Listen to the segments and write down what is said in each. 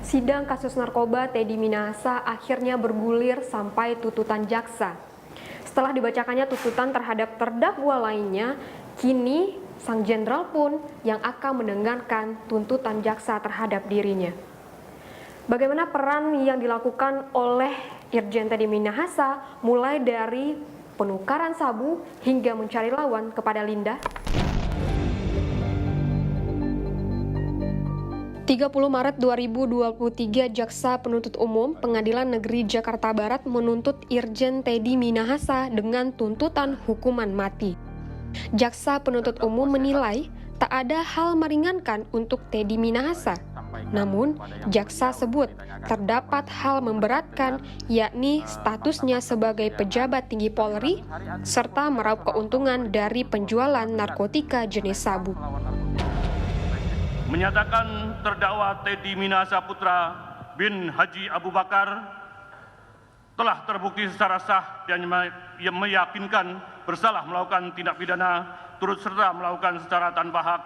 Sidang kasus narkoba Teddy Minahasa akhirnya bergulir sampai tuntutan jaksa. Setelah dibacakannya tuntutan terhadap terdakwa lainnya, kini sang jenderal pun yang akan mendengarkan tuntutan jaksa terhadap dirinya. Bagaimana peran yang dilakukan oleh Irjen Teddy Minahasa mulai dari penukaran sabu hingga mencari lawan kepada Linda? 30 Maret 2023, Jaksa Penuntut Umum Pengadilan Negeri Jakarta Barat menuntut Irjen Teddy Minahasa dengan tuntutan hukuman mati. Jaksa Penuntut Umum menilai tak ada hal meringankan untuk Teddy Minahasa. Namun, jaksa sebut terdapat hal memberatkan, yakni statusnya sebagai pejabat tinggi Polri serta meraup keuntungan dari penjualan narkotika jenis sabu. Menyatakan terdakwa Teddy Minahasa Putra bin Haji Abu Bakar telah terbukti secara sah dan meyakinkan bersalah melakukan tindak pidana turut serta melakukan secara tanpa hak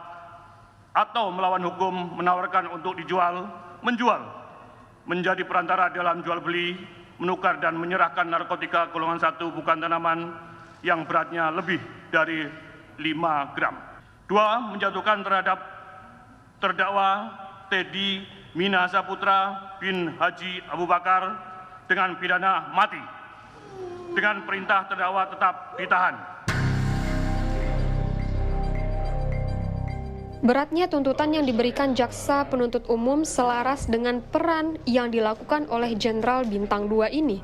atau melawan hukum, menawarkan untuk dijual, menjual, menjadi perantara dalam jual beli, menukar dan menyerahkan narkotika golongan 1 bukan tanaman yang beratnya lebih dari 5 gram. 2. Menjatuhkan terhadap terdakwa Teddy Minahasa Putra bin Haji Abu Bakar dengan pidana mati, dengan perintah terdakwa tetap ditahan. Beratnya tuntutan yang diberikan Jaksa Penuntut Umum selaras dengan peran yang dilakukan oleh Jenderal Bintang 2 ini.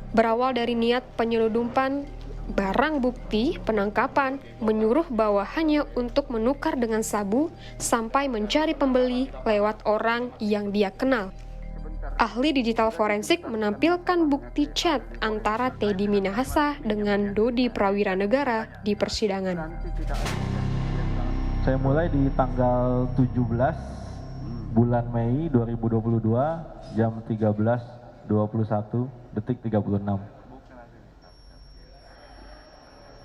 Berawal dari niat penyelundupan barang bukti, penangkapan, menyuruh bawahannya untuk menukar dengan sabu, sampai mencari pembeli lewat orang yang dia kenal. Ahli digital forensik menampilkan bukti chat antara Teddy Minahasa dengan Dodi Prawiranegara di persidangan. Saya mulai di tanggal 17 bulan Mei 2022 jam 13.21 detik 36.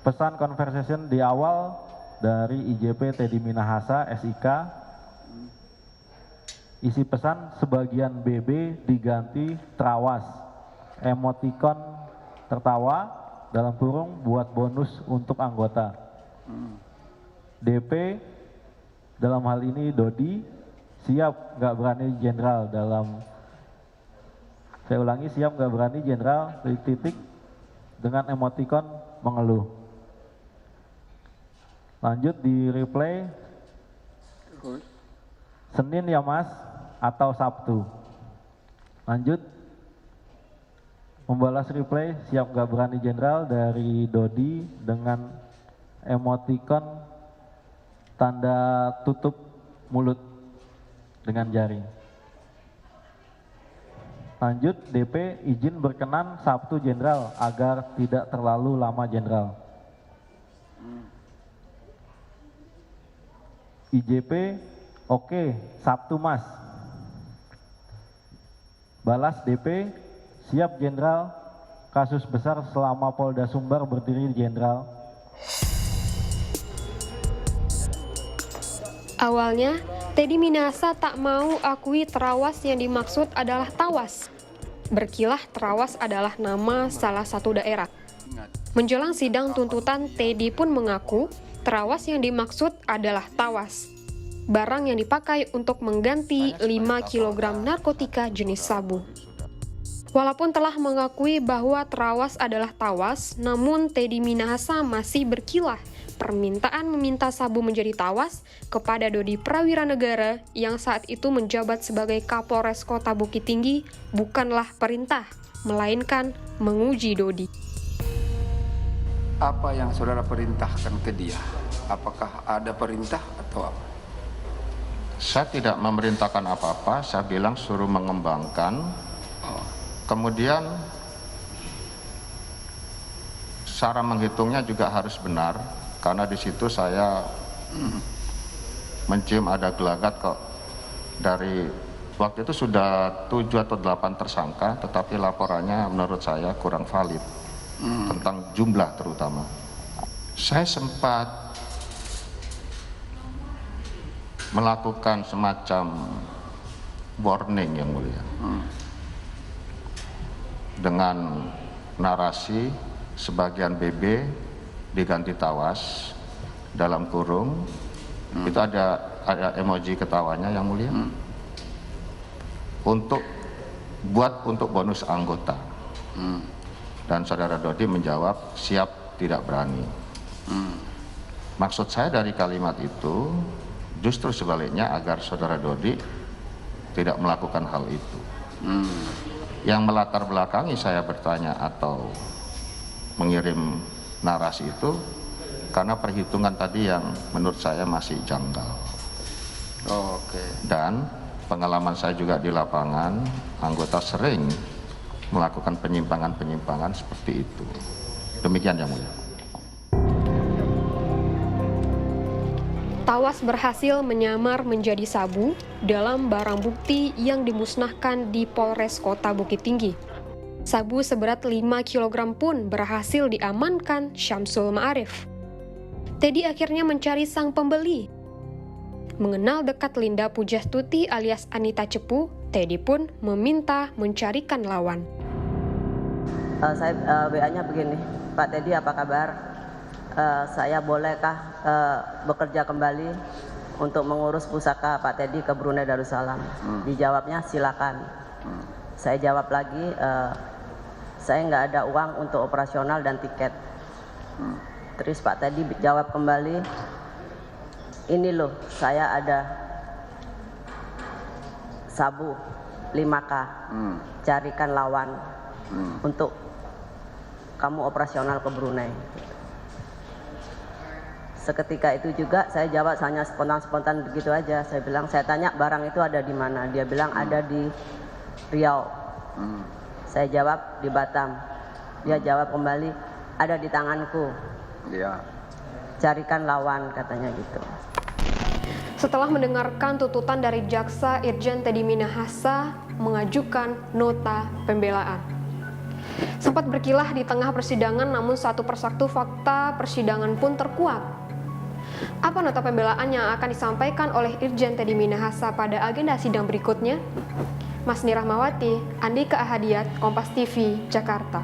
Pesan conversation di awal dari IJP Teddy Minahasa SIK. Isi pesan sebagian BB diganti terawas. Emoticon tertawa dalam kurung buat bonus untuk anggota. DP dalam hal ini Dodi siap nggak berani jenderal dalam, saya ulangi, siap nggak berani jenderal titik dengan emoticon mengeluh. Lanjut di replay, Senin ya mas atau Sabtu. Lanjut membalas replay siap nggak berani jenderal dari Dodi dengan emoticon tanda tutup mulut dengan jari. Lanjut DP izin berkenan Sabtu jenderal agar tidak terlalu lama jenderal. IJP oke, Sabtu mas. Balas DP siap jenderal, kasus besar selama Polda Sumbar berdiri jenderal. Awalnya, Teddy Minahasa tak mau akui terawas yang dimaksud adalah tawas. Berkilah terawas adalah nama salah satu daerah. Menjelang sidang tuntutan, Teddy pun mengaku terawas yang dimaksud adalah tawas, barang yang dipakai untuk mengganti 5 kg narkotika jenis sabu. Walaupun telah mengakui bahwa terawas adalah tawas, namun Teddy Minahasa masih berkilah permintaan meminta sabu menjadi tawas kepada Dodi Prawiranegara yang saat itu menjabat sebagai Kapolres Kota Bukit Tinggi bukanlah perintah, melainkan menguji Dodi. Apa yang saudara perintahkan ke dia? Apakah ada perintah atau apa? Saya tidak memerintahkan apa-apa, saya bilang suruh mengembangkan. Kemudian cara menghitungnya juga harus benar, karena di situ saya mencium ada gelagat kok. Dari waktu itu sudah 7 atau 8 tersangka, tetapi laporannya menurut saya kurang valid tentang jumlah terutama. Saya sempat melakukan semacam warning yang mulia. Dengan narasi sebagian BB diganti tawas dalam kurung, itu ada emoji ketawanya yang mulia. Untuk bonus anggota. Dan saudara Dodi menjawab siap tidak berani. Maksud saya dari kalimat itu justru sebaliknya agar saudara Dodi tidak melakukan hal itu. Yang melatar belakangi saya bertanya atau mengirim narasi itu karena perhitungan tadi yang menurut saya masih janggal. Dan pengalaman saya juga di lapangan, anggota sering melakukan penyimpangan-penyimpangan seperti itu. Demikian yang mulia. Tawas berhasil menyamar menjadi sabu dalam barang bukti yang dimusnahkan di Polres Kota Bukit Tinggi. Sabu seberat 5 kg pun berhasil diamankan Syamsul Ma'arif. Teddy akhirnya mencari sang pembeli. Mengenal dekat Linda Pujastuti alias Anita Cepu, Teddy pun meminta mencarikan lawan. Saya WA-nya begini, Pak Teddy apa kabar? Saya bolehkah bekerja kembali untuk mengurus pusaka Pak Teddy ke Brunei Darussalam? Dijawabnya silakan. Saya jawab lagi, saya nggak ada uang untuk operasional dan tiket. Terus Pak Teddy jawab kembali, ini loh saya ada sabu 5K, carikan lawan untuk kamu operasional ke Brunei. Seketika itu juga saya jawab hanya spontan-spontan begitu aja. Saya bilang, saya tanya barang itu ada di mana. Dia bilang ada di Riau. Saya jawab di Batam. Dia jawab kembali, ada di tanganku. Carikan lawan katanya gitu. Setelah mendengarkan tuntutan dari Jaksa, Irjen Teddy Minahasa mengajukan nota pembelaan. Sempat berkilah di tengah persidangan, namun satu persatu fakta persidangan pun terkuak. Apa nota pembelaan yang akan disampaikan oleh Irjen Teddy Minahasa pada agenda sidang berikutnya? Masni Rahmawati, Andika Ahadiat, Kompas TV, Jakarta.